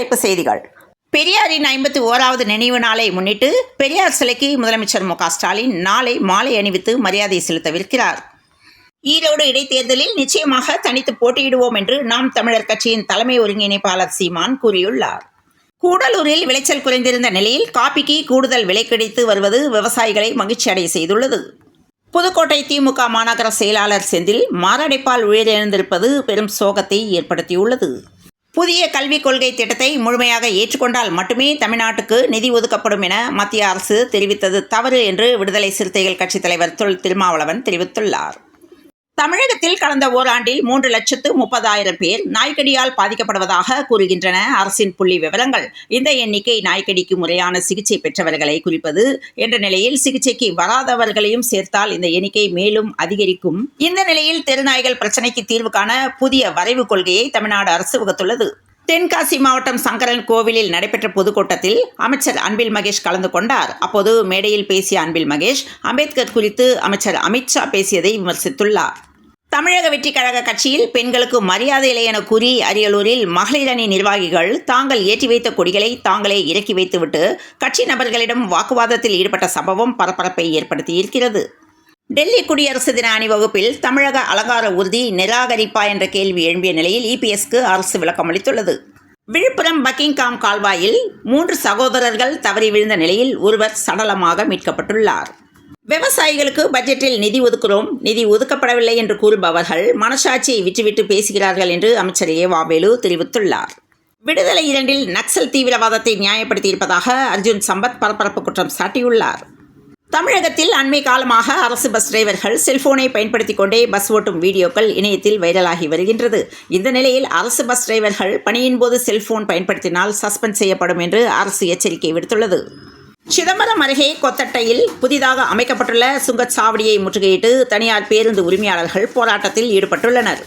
தலைப்புச் செய்திகள். பெரியாரின் 51வது நினைவு நாளை முன்னிட்டு பெரியார் சிலைக்கு முதலமைச்சர் மு.க. ஸ்டாலின் நாளை மாலை அணிவித்து மரியாதை செலுத்தவிருக்கிறார். ஈரோடு இடைத்தேர்தலில் நிச்சயமாக தனித்து போட்டியிடுவோம் என்று நாம் தமிழர் கட்சியின் தலைமை ஒருங்கிணைப்பாளர் சீமான் கூறியுள்ளார். கூடலூரில் விளைச்சல் குறைந்திருந்த நிலையில் காபிக்கு கூடுதல் விலை கிடைத்து வருவது விவசாயிகளை மகிழ்ச்சியடைய செய்துள்ளது. புதுக்கோட்டை திமுக மாநகர செயலாளர் செந்தில் மாரடைப்பால் உயிரிழந்திருப்பது பெரும் சோகத்தை ஏற்படுத்தியுள்ளது. புதிய கல்விக் கொள்கை திட்டத்தை முழுமையாக ஏற்றுக்கொண்டால் மட்டுமே தமிழ்நாட்டுக்கு நிதி ஒதுக்கப்படும் என மத்திய அரசு தெரிவித்தது தவறு என்று விடுதலை சிறுத்தைகள் கட்சித் தலைவர் தொல் திருமாவளவன் தெரிவித்துள்ளார். தமிழகத்தில் கடந்த ஓராண்டில் 3,30,000 பேர் நாய்க்கடியால் பாதிக்கப்படுவதாக கூறுகின்றன அரசின் புள்ளி விவரங்கள். இந்த எண்ணிக்கை நாய்க்கடிக்கு முறையான சிகிச்சை பெற்றவர்களை குறிப்பது என்ற நிலையில் சிகிச்சைக்கு வராதவர்களையும் சேர்த்தால் இந்த எண்ணிக்கை மேலும் அதிகரிக்கும். இந்த நிலையில் தெருநாய்கள் பிரச்சினைக்கு தீர்வு காண புதிய வரைவு கொள்கையை தமிழ்நாடு அரசு வகுத்துள்ளது. தென்காசி மாவட்டம் சங்கரன் கோவிலில் நடைபெற்ற பொதுக்கூட்டத்தில் அமைச்சர் அன்பில் மகேஷ் கலந்து கொண்டார். அப்போது மேடையில் பேசிய அன்பில் மகேஷ் அம்பேத்கர் குறித்து அமைச்சர் அமித்ஷா பேசியதை விமர்சித்துள்ளார். தமிழக வெற்றி கழக கட்சியில் பெண்களுக்கு மரியாதை இல்லை என கூறி அரியலூரில் மகளிர் அணி நிர்வாகிகள் தாங்கள் ஏற்றி வைத்த கொடிகளை தாங்களே இறக்கி வைத்துவிட்டு கட்சி நபர்களிடம் வாக்குவாதத்தில் ஈடுபட்ட சம்பவம் பரபரப்பை ஏற்படுத்தியிருக்கிறது. டெல்லி குடியரசு தின அணிவகுப்பில் தமிழக அலங்கார ஊர்தி நிராகரிப்பா என்ற கேள்வி எழும்பிய நிலையில் இபிஎஸ்க்கு அரசு விளக்கம் அளித்துள்ளது. விழுப்புரம் பக்கிங்காம் கால்வாயில் 3 சகோதரர்கள் தவறி விழுந்த நிலையில் ஒருவர் சடலமாக மீட்கப்பட்டுள்ளார். விவசாயிகளுக்கு பட்ஜெட்டில் நிதி ஒதுக்குகிறோம், நிதி ஒதுக்கப்படவில்லை என்று கூறுபவர்கள் மனசாட்சியை விட்டுவிட்டு பேசுகிறார்கள் என்று அமைச்சர் ஏவாவேலு தெரிவித்துள்ளார். விடுதலை 2 நக்சல் தீவிரவாதத்தை நியாயப்படுத்தியிருப்பதாக அர்ஜுன் சம்பத் பரபரப்பு குற்றம் சாட்டியுள்ளார். தமிழகத்தில் அண்மை காலமாக அரசு பஸ் டிரைவர்கள் செல்போனை பயன்படுத்திக் கொண்டே பஸ் ஓட்டும் வீடியோக்கள் இணையத்தில் வைரலாகி வருகின்றது. இந்த நிலையில் அரசு பஸ் டிரைவர்கள் பணியின் போது செல்போன் பயன்படுத்தினால் சஸ்பெண்ட் செய்யப்படும் என்று அரசு எச்சரிக்கை விடுத்துள்ளது. சிதம்பரம் அருகே கொத்தட்டையில் புதிதாக அமைக்கப்பட்டுள்ள சுங்கச்சாவடியை முற்றுகையிட்டு தனியார் பேருந்து உரிமையாளர்கள் போராட்டத்தில் ஈடுபட்டுள்ளனர்.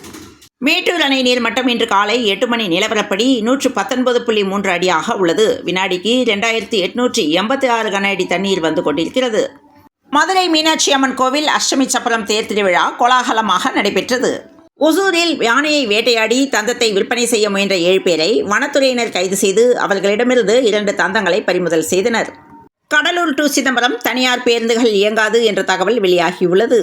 மேட்டூர் அணை நீர்மட்டம் இன்று காலை 8 மணி நிலவரப்படி 119.3 அடியாக உள்ளது. வினாடிக்கு 2886 கன அடி தண்ணீர் வந்து கொண்டிருக்கிறது. மதுரை மீனாட்சி அம்மன் கோவில் அஷ்டமி சப்பரம் தேர் திருவிழா கோலாகலமாக நடைபெற்றது. ஒசூரில் யானையை வேட்டையாடி தந்தத்தை விற்பனை செய்ய முயன்ற 7 பேரை வனத்துறையினர் கைது செய்து அவர்களிடமிருந்து 2 தந்தங்களை பறிமுதல் செய்தனர். கடலூர் டு சிதம்பரம் தனியார் பேருந்துகள் இயங்காது என்ற தகவல் வெளியாகியுள்ளது.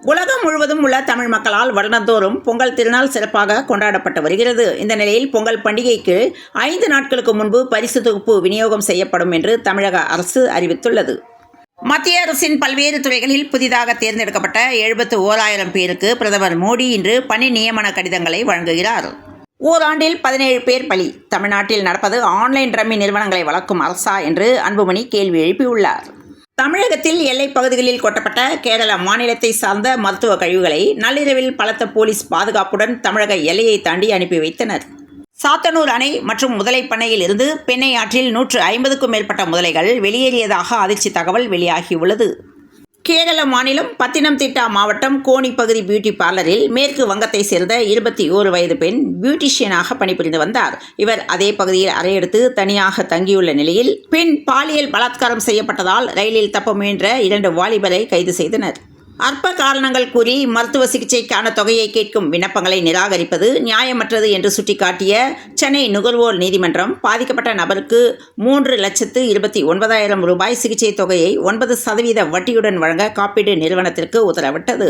உலகம் முழுவதும் உள்ள தமிழ் மக்களால் வருடந்தோறும் பொங்கல் திருநாள் சிறப்பாக கொண்டாடப்பட்டு வருகிறது. இந்த நிலையில் பொங்கல் பண்டிகைக்கு 5 நாட்களுக்கு முன்பு பரிசு தொகுப்பு விநியோகம் செய்யப்படும் என்று தமிழக அரசு அறிவித்துள்ளது. மத்திய அரசின் பல்வேறு துறைகளில் புதிதாக தேர்ந்தெடுக்கப்பட்ட 71,000 பேருக்கு பிரதமர் மோடி இன்று பணி நியமன கடிதங்களை வழங்குகிறார். ஓராண்டில் 17 பேர் பலி. தமிழ்நாட்டில் நடப்பது ஆன்லைன் ரம்மி நிறுவனங்களை வளர்க்கும் அரசா என்று அன்புமணி கேள்வி எழுப்பியுள்ளார். தமிழகத்தில் எல்லைப் பகுதிகளில் கொட்டப்பட்ட கேரள மாநிலத்தை சார்ந்த மருத்துவ கழிவுகளை நள்ளிரவில் பலத்த போலீஸ் பாதுகாப்புடன் தமிழக எல்லையை தாண்டி அனுப்பி வைத்தனர். சாத்தனூர் அணை மற்றும் முதலை பண்ணையில் இருந்து பெண்ணை ஆற்றில் 150க்கும் மேற்பட்ட முதலைகள் வெளியேறியதாக அதிர்ச்சி தகவல் வெளியாகியுள்ளது. கேரள மாநிலம் பத்தினம்திட்டா மாவட்டம் கோனி பகுதி பியூட்டி பார்லரில் மேற்கு வங்கத்தை சேர்ந்த 21 வயது பெண் பியூட்டிஷியனாக பணிபுரிந்து வந்தார். இவர் அதே பகுதியில் அறையெடுத்து தனியாக தங்கியுள்ள நிலையில் பெண் பாலியல் பலாத்காரம் செய்யப்பட்டதால் ரயிலில் தப்ப முயன்ற 2 வாலிபரை கைது செய்தனர். அற்ப காரணங்கள் கூறி மருத்துவ சிகிச்சைக்கான தொகையை கேட்கும் விண்ணப்பங்களை நிராகரிப்பது நியாயமற்றது என்று சுட்டிக்காட்டிய சென்னை நுகர்வோர் நீதிமன்றம் பாதிக்கப்பட்ட நபருக்கு 3,29,000 ரூபாய் சிகிச்சை தொகையை 9% வட்டியுடன் வழங்க காப்பீடு நிறுவனத்திற்கு உத்தரவிட்டது.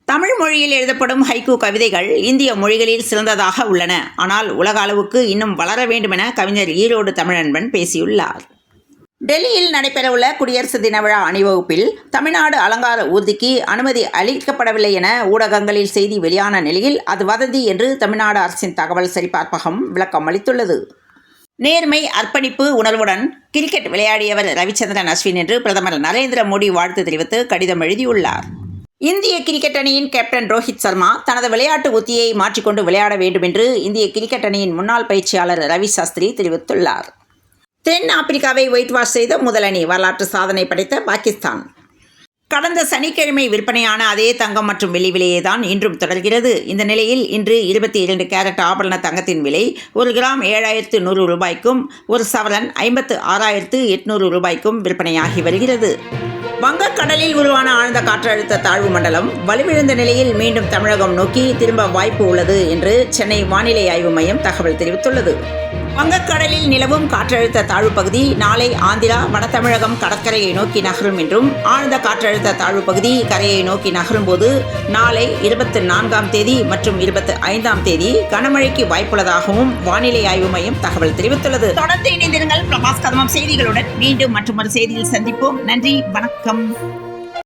தமிழ் மொழியில் எழுதப்படும் ஹைக்கூ கவிதைகள் இந்திய மொழிகளில் சிறந்ததாக உள்ளன. ஆனால் உலக அளவுக்கு இன்னும் வளர வேண்டுமென கவிஞர் ஈரோடு தமிழன்பன் பேசியுள்ளார். டெல்லியில் நடைபெறவுள்ள குடியரசு தின விழா அணிவகுப்பில் தமிழ்நாடு அலங்கார ஊர்திக்கு அனுமதி அளிக்கப்படவில்லை என ஊடகங்களில் செய்தி வெளியான நிலையில் அது வதந்தி என்று தமிழ்நாடு அரசின் தகவல் சரிபார்ப்பகம் விளக்கம் அளித்துள்ளது. நேர்மை அர்ப்பணிப்பு உணர்வுடன் கிரிக்கெட் விளையாடியவர் ரவிச்சந்திரன் அஸ்வின் என்று பிரதமர் நரேந்திர மோடி வாழ்த்து தெரிவித்து கடிதம் எழுதியுள்ளார். இந்திய கிரிக்கெட் அணியின் கேப்டன் ரோஹித் சர்மா தனது விளையாட்டு உத்தியை மாற்றிக்கொண்டு விளையாட வேண்டும் என்று இந்திய கிரிக்கெட் அணியின் முன்னாள் பயிற்சியாளர் ரவி சாஸ்திரி தெரிவித்துள்ளார். தென் ஆப்பிரிக்காவை ஒயிட் வாஷ் செய்த முதல் அணி வரலாற்று சாதனை படைத்த பாகிஸ்தான். கடந்த சனிக்கிழமை விற்பனையான அதே தங்கம் மற்றும் வெள்ளி விலையே தான் இன்றும் தொடர்கிறது. இந்த நிலையில் இன்று 22 கேரட் ஆபரண தங்கத்தின் விலை 1 கிராம் 7,100 ரூபாய்க்கும் 1 சவரன் 56,800 ரூபாய்க்கும் விற்பனையாகி வருகிறது. வங்கக்கடலில் உருவான ஆழ்ந்த காற்றழுத்த தாழ்வு மண்டலம் வலுவிழந்த நிலையில் மீண்டும் தமிழகம் நோக்கி திரும்ப வாய்ப்பு உள்ளது என்று சென்னை வானிலை ஆய்வு மையம் தகவல் தெரிவித்துள்ளது. வங்கக்கடலில் நிலவும் காற்றழுத்த தாழ்வு பகுதி நாளை ஆந்திரா வட தமிழகம் கடற்கரையை நோக்கி நகரும் என்றும் ஆழ்ந்த காற்றழுத்த தாழ்வு பகுதி கரையை நோக்கி நகரும் போது நாளை 24ஆம் தேதி மற்றும் 25ஆம் தேதி கனமழைக்கு வாய்ப்புள்ளதாகவும் வானிலை ஆய்வு மையம் தகவல் தெரிவித்துள்ளது. தொடர்ந்து இணைந்திருங்கள் பிரபாஸ் கதமம் செய்திகளுடன். மீண்டும் மற்றொரு செய்தியில் சந்திப்போம். நன்றி, வணக்கம்.